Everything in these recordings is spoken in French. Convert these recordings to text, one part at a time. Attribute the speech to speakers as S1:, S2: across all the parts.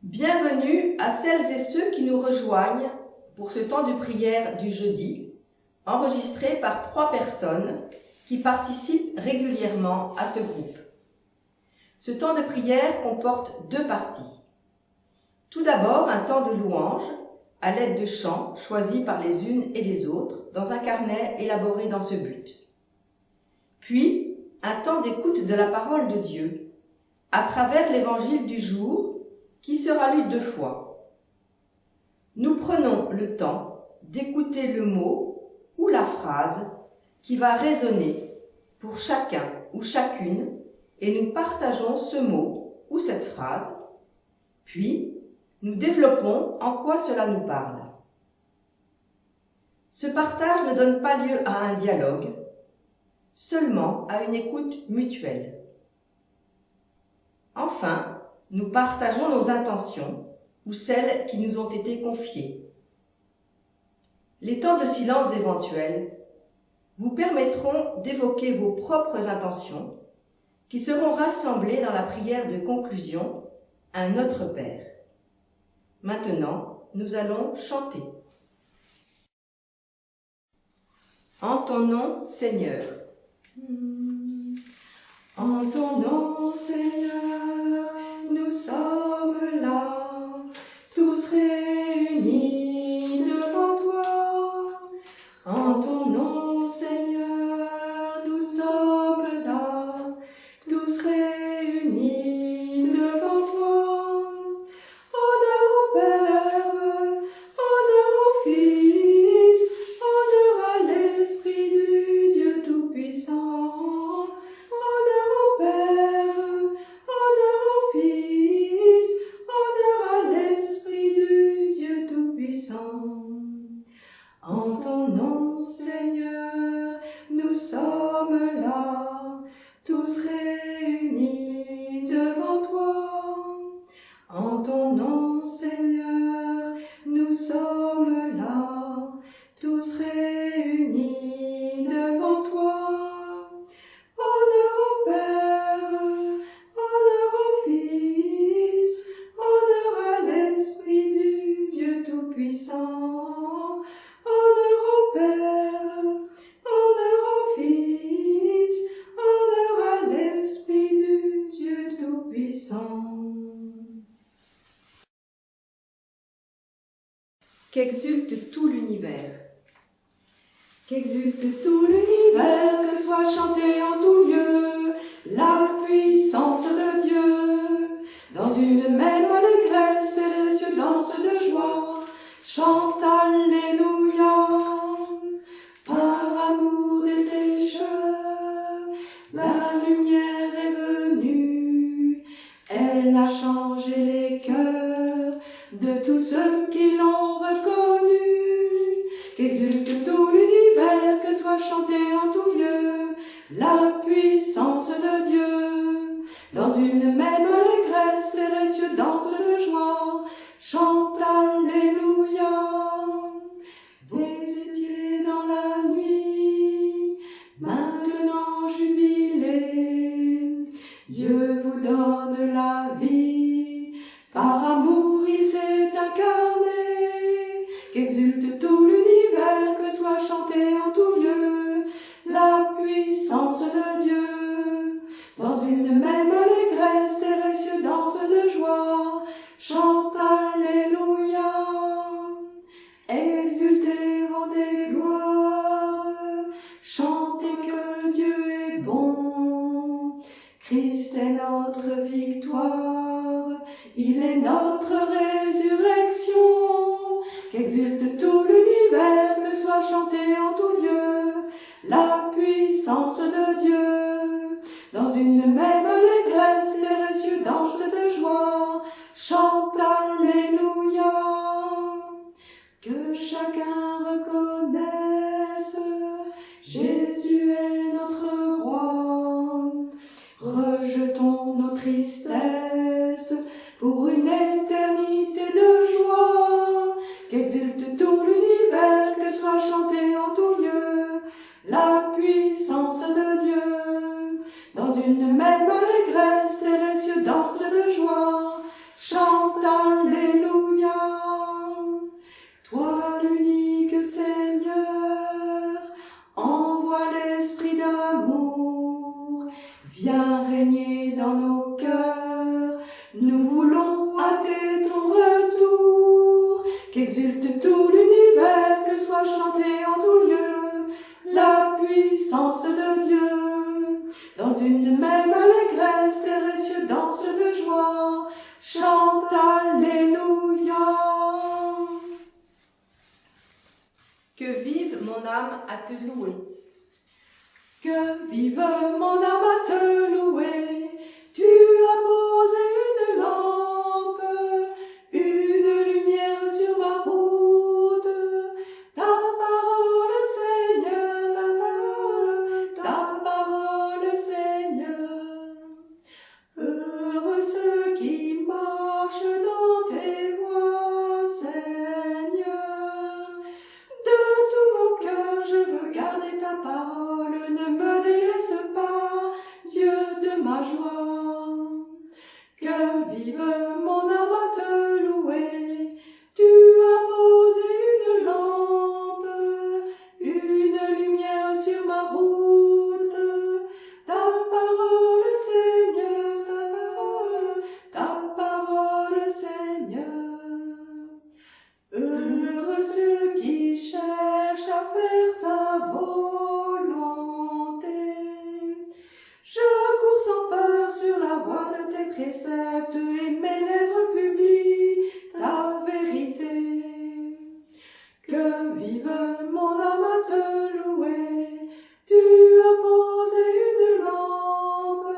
S1: Bienvenue à celles et ceux qui nous rejoignent pour ce temps de prière du jeudi, enregistré par 3 personnes qui participent régulièrement à ce groupe. Ce temps de prière comporte 2 parties. Tout d'abord, un temps de louange à l'aide de chants choisis par les unes et les autres dans un carnet élaboré dans ce but. Puis, un temps d'écoute de la parole de Dieu à travers l'évangile du jour qui sera lu 2 fois. Nous prenons le temps d'écouter le mot ou la phrase qui va résonner pour chacun ou chacune et nous partageons ce mot ou cette phrase, puis nous développons en quoi cela nous parle. Ce partage ne donne pas lieu à un dialogue, seulement à une écoute mutuelle. Enfin, nous partageons nos intentions ou celles qui nous ont été confiées. Les temps de silence éventuels vous permettront d'évoquer vos propres intentions qui seront rassemblées dans la prière de conclusion « Un Notre Père ». Maintenant, nous allons chanter. En ton nom, Seigneur. En ton nom, Seigneur, nous sommes là, tous réunis devant toi. En ton nom, Seigneur, nous sommes là, tous réunis devant toi. Honneur au Père, honneur au Fils, honneur à l'Esprit du Dieu Tout-Puissant. Honneur au Père, honneur au Fils, honneur à l'Esprit du Dieu Tout-Puissant. En ton nom, Seigneur, nous sommes là, tous réunis devant toi. En ton nom, Seigneur, nous sommes là, tous réunis devant toi. Honneur au Père, honneur au Fils, honneur à l'Esprit du Dieu Tout-Puissant. Honneur au Père, honneur au Fils, honneur à l'Esprit du Dieu Tout-Puissant. Qu'exulte tout l'univers. Qu'exulte tout l'univers, que soit chanté en tout lieu la puissance de Dieu. Dans une même allégresse, les cieux dansent de joie, chantent Alléluia. Par amour des pécheurs, la lumière est venue, elle a changé les cœurs de tous ceux qui l'ont reconnu. Qu'exulte tout l'univers, que soit chanté en tout lieu la puissance de Dieu. Dans une même allégresse, les cieux dansent de joie, chantent Alléluia. Vous étiez dans la nuit, maintenant jubilez. Dieu vous donne la vie, par amour il s'est incarné. Qu'exulte tout l'univers, que soit chanté en tout lieu la puissance de Dieu. Dans une même allégresse, terre et cieux dansent de joie, chantent Alléluia. Exultez, rendez gloire, chantez que Dieu est bon. Christ est notre victoire, il est notre résurrection. Qu'exulte tout l'univers, que soit chanté en tout lieu la puissance de Dieu. Dans une même allégresse, les cieux dansent de joie, chantent Alléluia. Que chacun reconnaisse, Jésus est notre roi. Rejetons nos tristesses pour une éternité de joie. Qu'exulte tout l'univers, que soit chanté en tout lieu la puissance de Dieu. Dans une même Qu'exulte tout l'univers, que soit chanté en tout lieu la puissance de Dieu. Dans une même allégresse, terre et cieux dansent de joie, chante Alléluia.
S2: Que vive mon âme à te louer.
S1: Que vive mon âme à te louer. Tu as posé une lampe, une lumière sur ma route. Ta parole, Seigneur, ta parole, Seigneur. Heureux ceux qui marchent dans tes voies, Seigneur. De tout mon cœur, je veux garder ta parole. Ne me délaisse pas, Dieu de ma joie. Que vive mon âme à te louer. Tu as posé une lampe, une lumière sur ma route. Ta parole, Seigneur, ta parole, Seigneur. Heureux ceux qui cherchent à faire ta volonté. Je cours sans peur sur la voie de tes préceptes et mes lèvres publient ta vérité. Que vive mon âme à te louer. Tu as posé une lampe,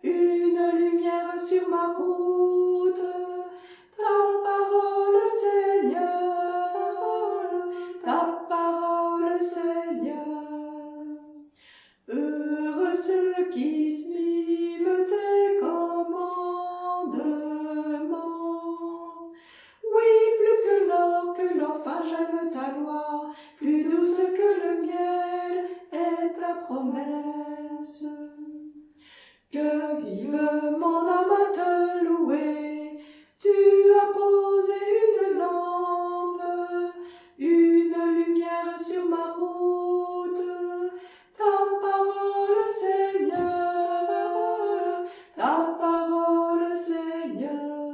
S1: une lumière sur ma route. Ta parole, Seigneur, ta parole, Seigneur. Heureux ceux qui suivent tes commandements. Oui, plus que l'or fin, j'aime ta loi, plus douce que le miel est ta promesse. Que vive mon âme à te louer. Tu as posé une lampe, une lumière sur ma route. Ta parole, Seigneur, ta parole, Seigneur.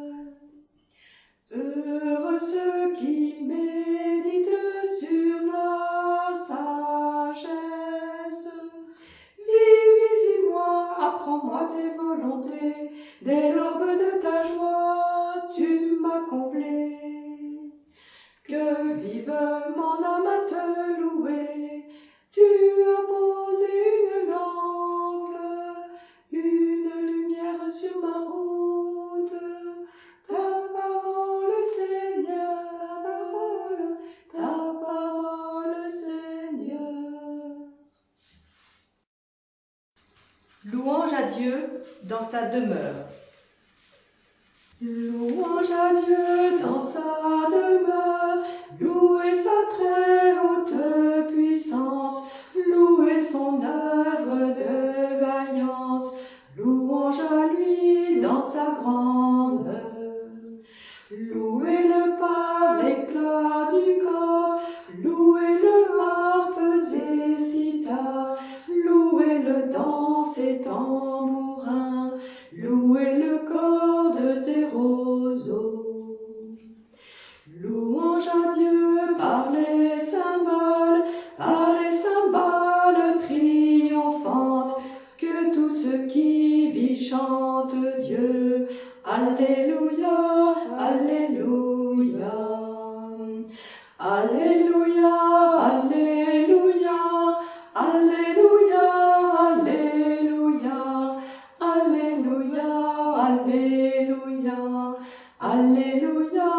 S1: Heureux ceux qui méditent sur la sagesse. Vivifie-moi, apprends-moi tes volontés, dès l'aube de ta joie, tu m'as comblé. Que vive mon âme à te louer. Tu as posé une lampe, une lumière sur ma route. Ta parole, Seigneur, ta parole, Seigneur.
S2: Louange à Dieu dans sa demeure.
S1: Louange à Dieu dans sa demeure, louez sa très haute puissance, louez son œuvre de vaillance, louange à lui dans sa grandeur. Louez-le par l'éclat du corps, louez-le harpes et cithars, louez-le dans ses tambourins, louez-le cordes et roseaux. Louange à Dieu par les cymbales triomphantes, que tout ce qui vit chante Dieu. Alléluia, Alléluia. Alléluia, Alléluia, Alléluia, Alléluia, Alléluia, Alléluia, Alléluia,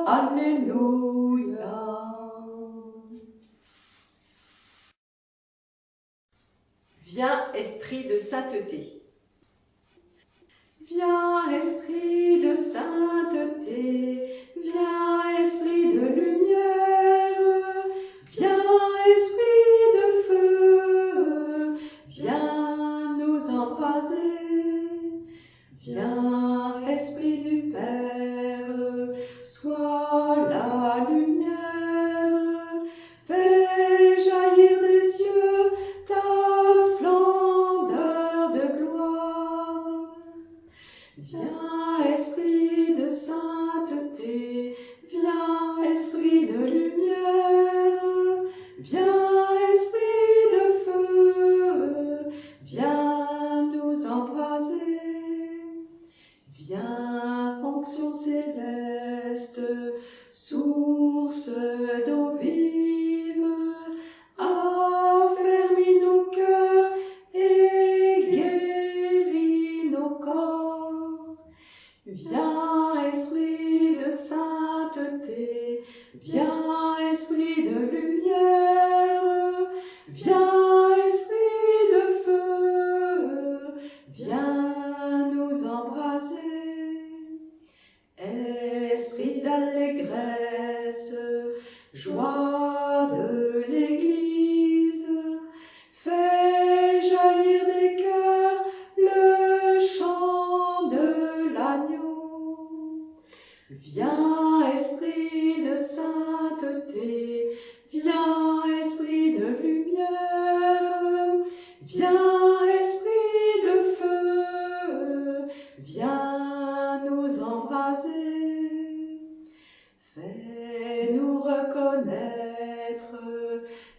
S1: Alléluia.
S2: Viens, esprit de sainteté.
S1: Viens, esprit de sainteté, viens, esprit de lumière, viens, esprit de feu, viens nous embraser, viens, esprit du Père, sois la lumière, fais jaillir des cieux ta splendeur de gloire. Viens, esprit de sainteté, viens, esprit l'égreste, source d'eau vive, affermis nos cœurs et guéris nos corps. Viens, esprit de sainteté, viens, esprit de lumière, viens, esprit de feu, viens nous embraser. Esprit d'allégresse, joie de l'Église, fais jaillir des cœurs le chant de l'agneau. Viens, esprit de sainteté, viens, esprit de lumière, viens, esprit de feu, viens nous embraser. Fais-nous reconnaître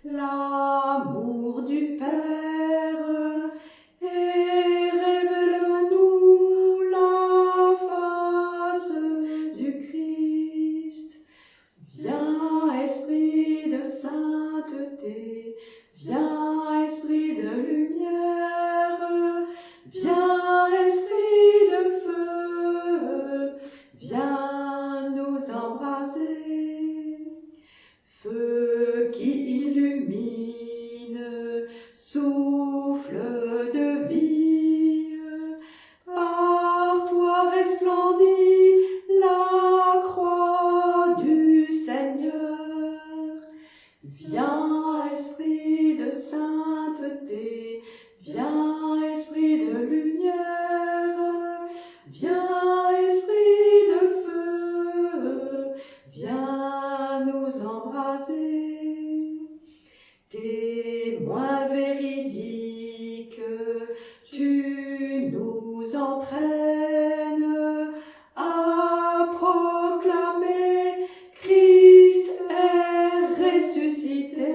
S1: l'amour du Père et révèle-nous la face du Christ. Viens, esprit de sainteté, viens, esprit de lumière, viens, esprit de feu, viens nous embraser. Feu qui illumine, souffle de vie, par toi resplendit la croix du Seigneur. Viens, esprit de sainteté, viens, esprit de lumière, viens, esprit de feu, viens nous embraser. Témoin véridique, tu nous entraînes à proclamer Christ est ressuscité.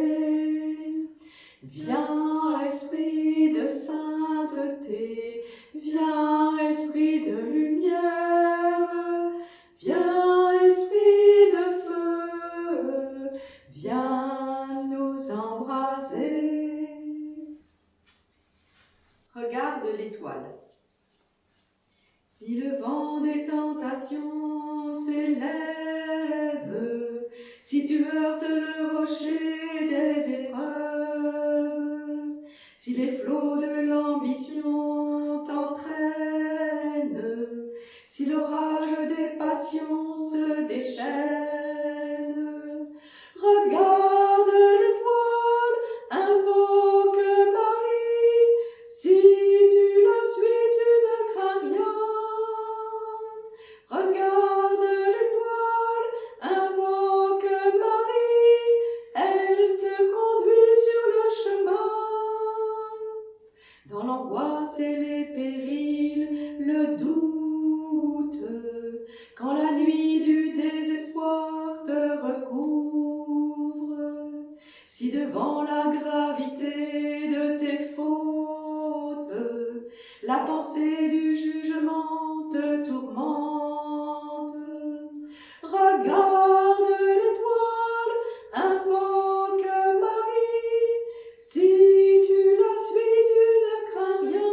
S1: Viens, esprit de sainteté, viens, esprit de lumière, viens, esprit de feu, viens nous embraser.
S2: Regarde l'étoile.
S1: Si le vent des tentations s'élève, si tu heurtes le rocher des épreuves, si les flots de l'ambition t'entraînent, si l'orage des passions se déchaîne, regarde l'étoile, invoque Marie, si tu la suis, tu ne crains rien. Regarde l'étoile, invoque Marie, elle te conduit sur le chemin. Dans l'angoisse et les périls, le doute, quand la nuit du désespoir te recouvre, si devant la gravité de tes fautes, la pensée du jugement te tourmente, regarde l'étoile, invoque Marie, si tu la suis, tu ne crains rien.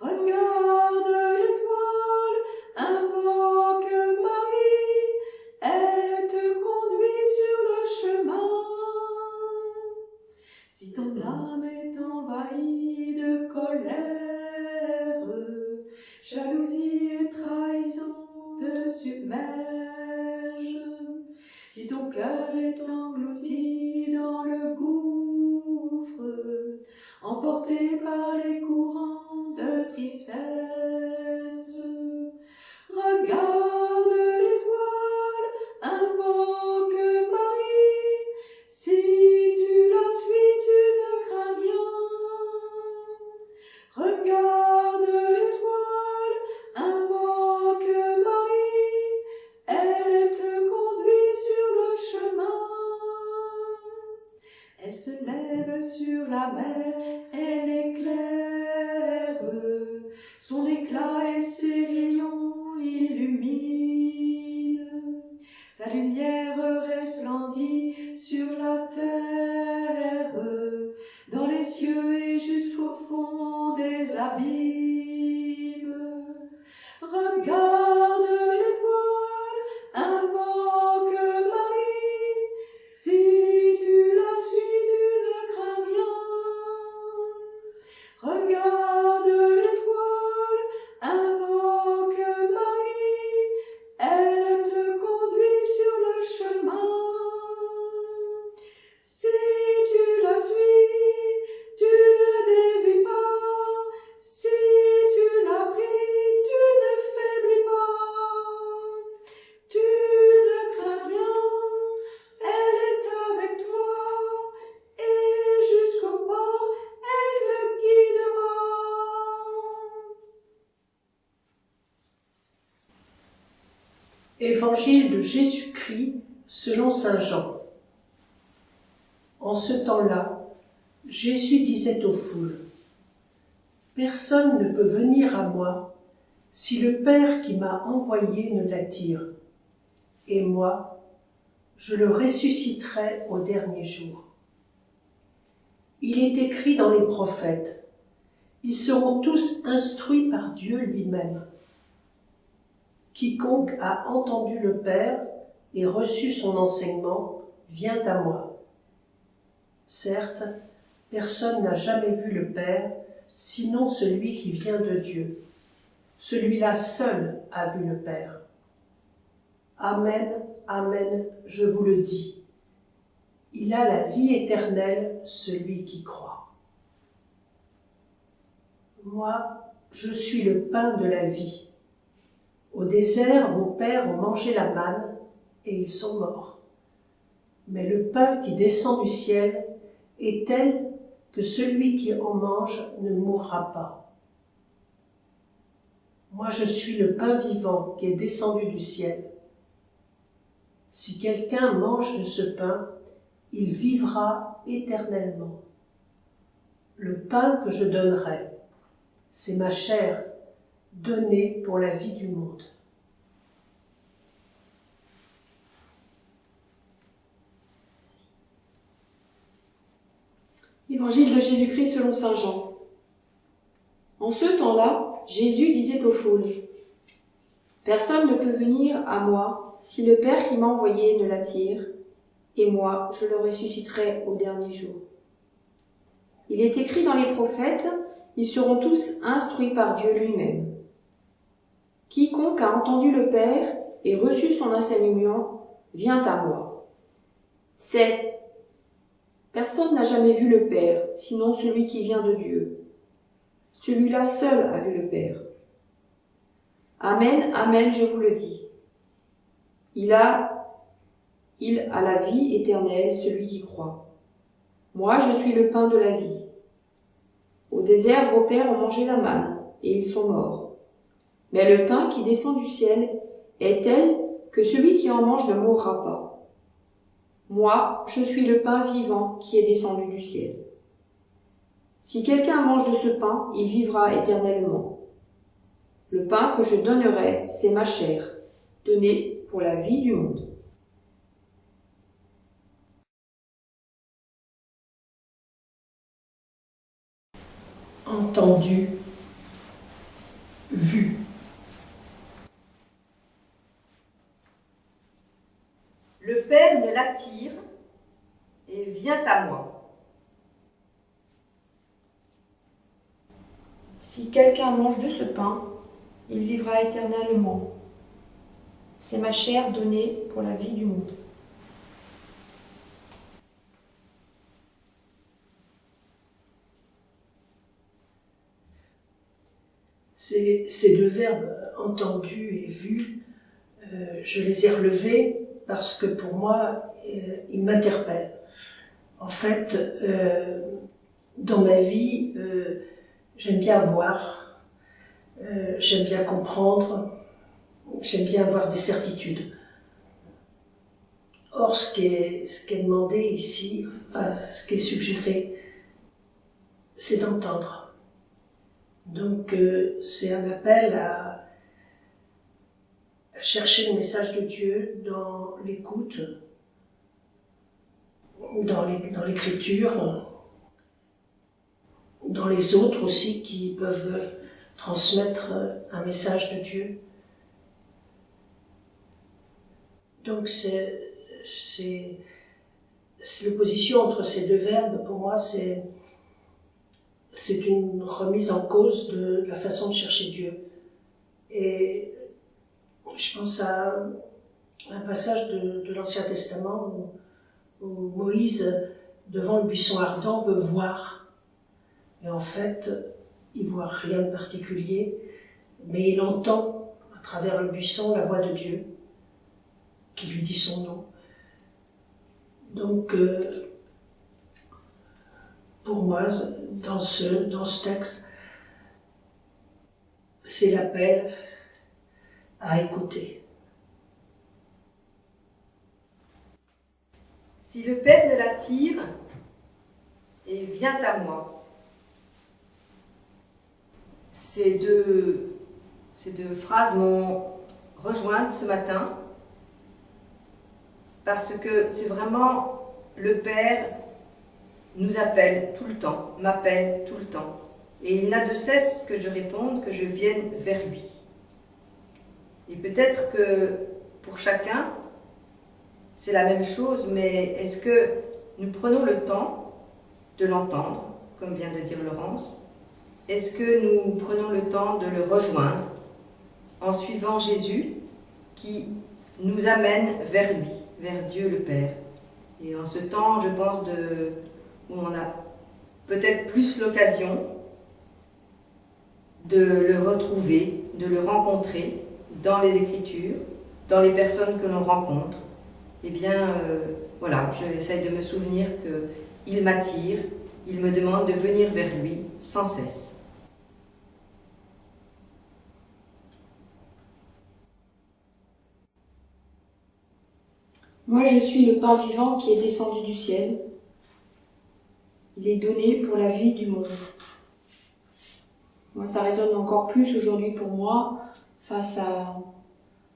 S1: Regarde l'étoile, invoque Marie, elle te conduit sur le chemin. Si ton âme est envahie de colère, jalousie et trahison te submergent, si ton cœur est englouti dans le gouffre, emporté par les courants de tristesse, regarde l'étoile, invoque Marie, si tu la suis, tu ne crains rien. Regarde l'étoile, invoque Marie, elle te conduit sur le chemin. Elle se lève sur la mer, elle éclaire son éclat et ses rayons illumine. Sa lumière resplendit sur la terre, dans les cieux et jusqu'au fond des abîmes. Regarde l'étoile, invoque Marie, si tu la suis, tu ne crains rien. Regarde l'étoile, invoque Marie, elle te conduit sur le chemin. Si tu la suis, tu ne dévis pas, si tu la pries, tu ne faiblis pas. Tu ne crains rien, elle est avec toi, et jusqu'au port, elle te guidera.
S3: Évangile de Jésus-Christ selon saint Jean. En ce temps-là, Jésus disait aux foules : « Personne ne peut venir à moi si le Père qui m'a envoyé ne l'attire. Et moi, je le ressusciterai au dernier jour. Il est écrit dans les prophètes : ils seront tous instruits par Dieu lui-même. Quiconque a entendu le Père et reçu son enseignement vient à moi. Certes, personne n'a jamais vu le Père, sinon celui qui vient de Dieu. Celui-là seul a vu le Père. Amen, amen, je vous le dis. Il a la vie éternelle, celui qui croit. Moi, je suis le pain de la vie. Au désert, vos pères ont mangé la manne et ils sont morts. Mais le pain qui descend du ciel est tel que celui qui en mange ne mourra pas. Moi, je suis le pain vivant qui est descendu du ciel. Si quelqu'un mange de ce pain, il vivra éternellement. Le pain que je donnerai, c'est ma chair, donnée pour la vie du monde.
S1: Évangile de Jésus-Christ selon saint Jean. En ce temps-là, Jésus disait aux foules : « Personne ne peut venir à moi si le Père qui m'a envoyé ne l'attire, et moi je le ressusciterai au dernier jour. Il est écrit dans les prophètes : ils seront tous instruits par Dieu lui-même. Quiconque a entendu le Père et reçu son enseignement vient à moi. Certes, personne n'a jamais vu le Père, sinon celui qui vient de Dieu. Celui-là seul a vu le Père. Amen, amen, je vous le dis. Il a la vie éternelle, celui qui croit. Moi, je suis le pain de la vie. Au désert, vos pères ont mangé la manne, et ils sont morts. Mais le pain qui descend du ciel est tel que celui qui en mange ne mourra pas. Moi, je suis le pain vivant qui est descendu du ciel. Si quelqu'un mange de ce pain, il vivra éternellement. Le pain que je donnerai, c'est ma chair, donnée pour la vie du monde. »
S3: Entendu, vu.
S2: Le Père ne l'attire et vient à moi.
S1: Si quelqu'un mange de ce pain, il vivra éternellement. C'est ma chair donnée pour la vie du monde.
S3: Ces deux verbes, entendu et vu, je les ai relevés parce que pour moi, ils m'interpellent. En fait, dans ma vie, j'aime bien voir, j'aime bien comprendre, j'aime bien avoir des certitudes. Or, ce qui est demandé ici, enfin, ce qui est suggéré, c'est d'entendre. Donc, c'est un appel chercher le message de Dieu dans l'écoute, dans l'écriture, dans les autres aussi qui peuvent transmettre un message de Dieu. Donc c'est l'opposition entre ces deux verbes, pour moi, c'est une remise en cause de la façon de chercher Dieu. Et je pense à un passage de l'Ancien Testament où Moïse, devant le buisson ardent, veut voir. Et en fait, il voit rien de particulier, mais il entend à travers le buisson la voix de Dieu qui lui dit son nom. Donc, pour moi, dans ce texte, c'est l'appel à écouter.
S2: Si le Père ne l'attire, et vient à moi. Ces deux phrases m'ont rejointe ce matin parce que c'est vraiment le Père nous appelle tout le temps, m'appelle tout le temps. Et il n'a de cesse que je réponde, que je vienne vers lui. Et peut-être que pour chacun, c'est la même chose, mais est-ce que nous prenons le temps de l'entendre, comme vient de dire Laurence? Est-ce que nous prenons le temps de le rejoindre en suivant Jésus qui nous amène vers lui, vers Dieu le Père? Et en ce temps, je pense, où on a peut-être plus l'occasion de le retrouver, de le rencontrer dans les Écritures, dans les personnes que l'on rencontre, eh bien, voilà, j'essaie de me souvenir qu'il m'attire, il me demande de venir vers lui sans cesse.
S1: Moi, je suis le pain vivant qui est descendu du ciel. Il est donné pour la vie du monde. Moi, ça résonne encore plus aujourd'hui pour moi face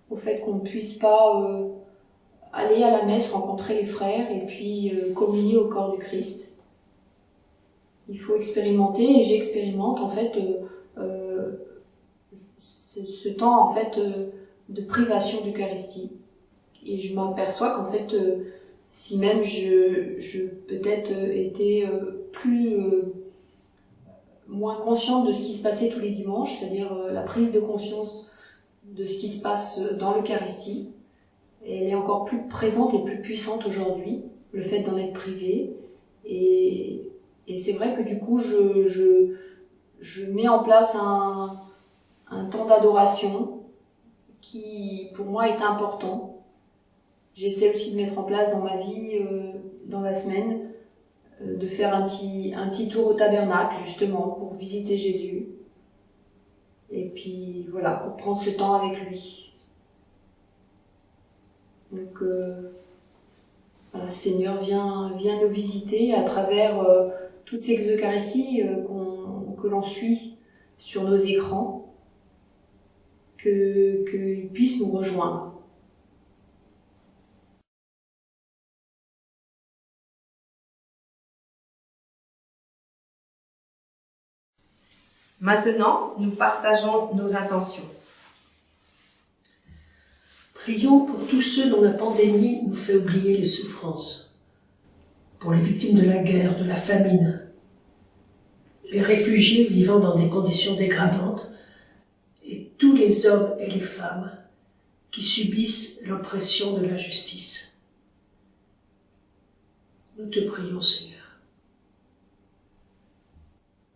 S1: au fait qu'on ne puisse pas aller à la messe, rencontrer les frères et puis communier au corps du Christ. Il faut expérimenter et j'expérimente en fait ce temps en fait de privation d'Eucharistie. Et je m'aperçois qu'en fait, si même je peut-être été moins consciente de ce qui se passait tous les dimanches, c'est-à-dire la prise de conscience de ce qui se passe dans l'Eucharistie, elle est encore plus présente et plus puissante aujourd'hui, le fait d'en être privée. Et c'est vrai que du coup, je mets en place un temps d'adoration qui, pour moi, est important. J'essaie aussi de mettre en place dans ma vie, dans la semaine, de faire un petit tour au tabernacle, justement, pour visiter Jésus. Et puis, voilà, pour prendre ce temps avec lui. Donc, voilà, Seigneur, viens nous visiter à travers toutes ces Eucharisties que l'on suit sur nos écrans, qu'il puisse nous rejoindre.
S2: Maintenant, nous partageons nos intentions.
S3: Prions pour tous ceux dont la pandémie nous fait oublier les souffrances, pour les victimes de la guerre, de la famine, les réfugiés vivant dans des conditions dégradantes et tous les hommes et les femmes qui subissent l'oppression de l'injustice. Nous te prions, Seigneur.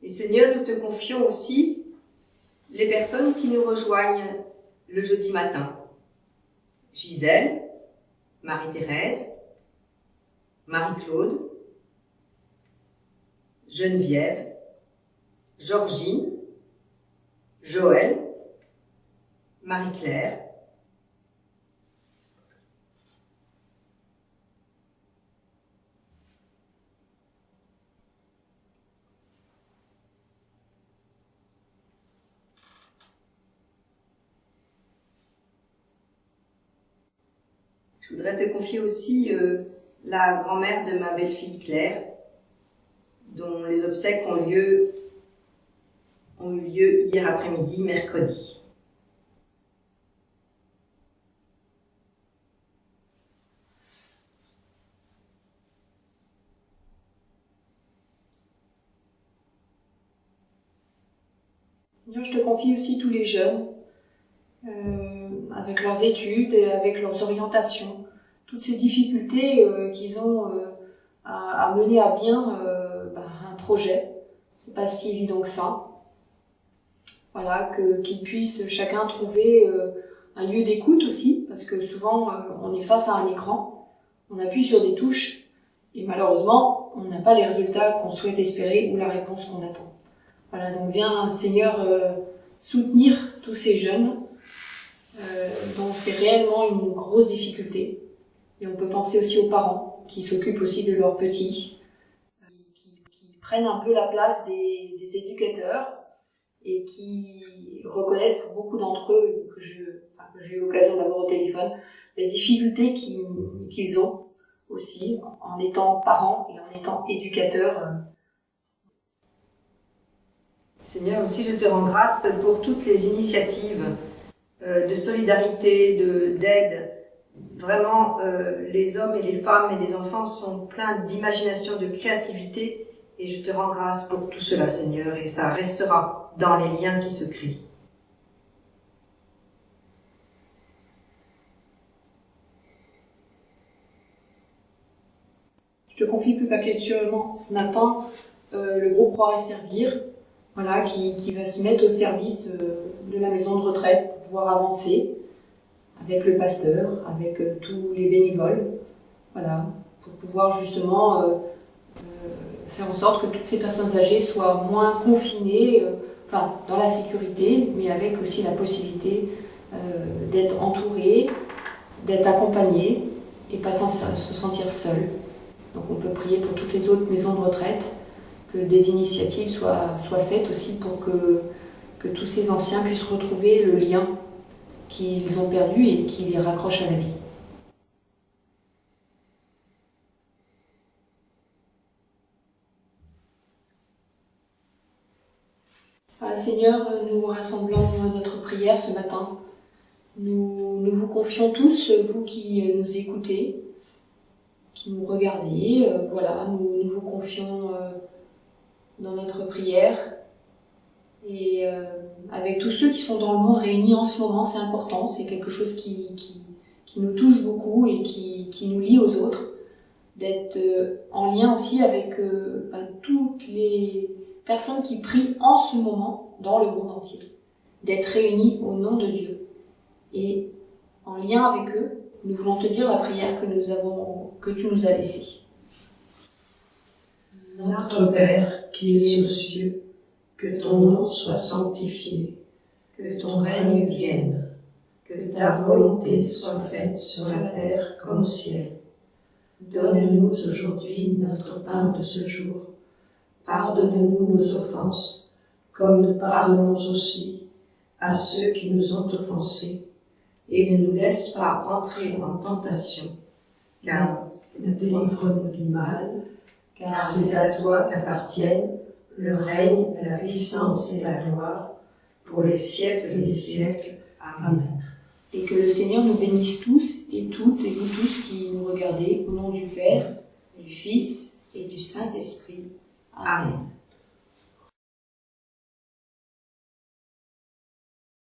S2: Et Seigneur, nous te confions aussi les personnes qui nous rejoignent le jeudi matin. Gisèle, Marie-Thérèse, Marie-Claude, Geneviève, Georgine, Joël, Marie-Claire, Je voudrais te confier aussi la grand-mère de ma belle-fille Claire, dont les obsèques ont eu lieu hier après-midi, mercredi.
S1: Seigneur, je te confie aussi tous les jeunes, avec leurs études et avec leurs orientations, toutes ces difficultés qu'ils ont à mener à bien un projet. C'est pas si évident que ça. Voilà, qu'ils puissent chacun trouver un lieu d'écoute aussi, parce que souvent on est face à un écran, on appuie sur des touches et malheureusement on n'a pas les résultats qu'on souhaite espérer ou la réponse qu'on attend. Voilà, donc viens Seigneur soutenir tous ces jeunes dont c'est réellement une grosse difficulté. Et on peut penser aussi aux parents qui s'occupent aussi de leurs petits, qui prennent un peu la place des éducateurs et qui reconnaissent pour beaucoup d'entre eux, que j'ai eu l'occasion d'avoir au téléphone, les difficultés qu'ils ont aussi en étant parents et en étant éducateurs.
S2: Seigneur, aussi je te rends grâce pour toutes les initiatives de solidarité, d'aide. Vraiment, les hommes et les femmes et les enfants sont pleins d'imagination, de créativité, et je te rends grâce pour tout cela, Seigneur, et ça restera dans les liens qui se créent.
S1: Je te confie plus particulièrement ce matin le groupe Croire et Servir, voilà, qui va se mettre au service de la maison de retraite pour pouvoir avancer avec le pasteur, avec tous les bénévoles, voilà, pour pouvoir justement faire en sorte que toutes ces personnes âgées soient moins confinées, dans la sécurité, mais avec aussi la possibilité d'être entourées, d'être accompagnées et pas se sentir seules. Donc on peut prier pour toutes les autres maisons de retraite, que des initiatives soient faites aussi pour que tous ces anciens puissent retrouver le lien qu'ils ont perdu et qui les raccroche à la vie. Voilà, Seigneur, nous rassemblons notre prière ce matin. Nous vous confions tous, vous qui nous écoutez, qui nous regardez, nous vous confions dans notre prière. Et avec tous ceux qui sont dans le monde réunis en ce moment, c'est important, c'est quelque chose qui nous touche beaucoup et qui nous lie aux autres, d'être en lien aussi avec toutes les personnes qui prient en ce moment dans le monde entier, d'être réunis au nom de Dieu. Et en lien avec eux, nous voulons te dire la prière que tu nous as laissée.
S3: Notre Père qui es aux cieux, que ton nom soit sanctifié, que ton règne vienne, que ta volonté soit faite sur la terre comme au ciel. Donne-nous aujourd'hui notre pain de ce jour. Pardonne-nous nos offenses, comme nous pardonnons aussi à ceux qui nous ont offensés. Et ne nous laisse pas entrer en tentation, car délivre-nous du mal, car c'est à toi qu'appartiennent le règne, la puissance et la gloire, pour les siècles des siècles. Amen.
S1: Et que le Seigneur nous bénisse tous et toutes, et vous tous qui nous regardez, au nom du Père, du Fils et du Saint-Esprit. Amen.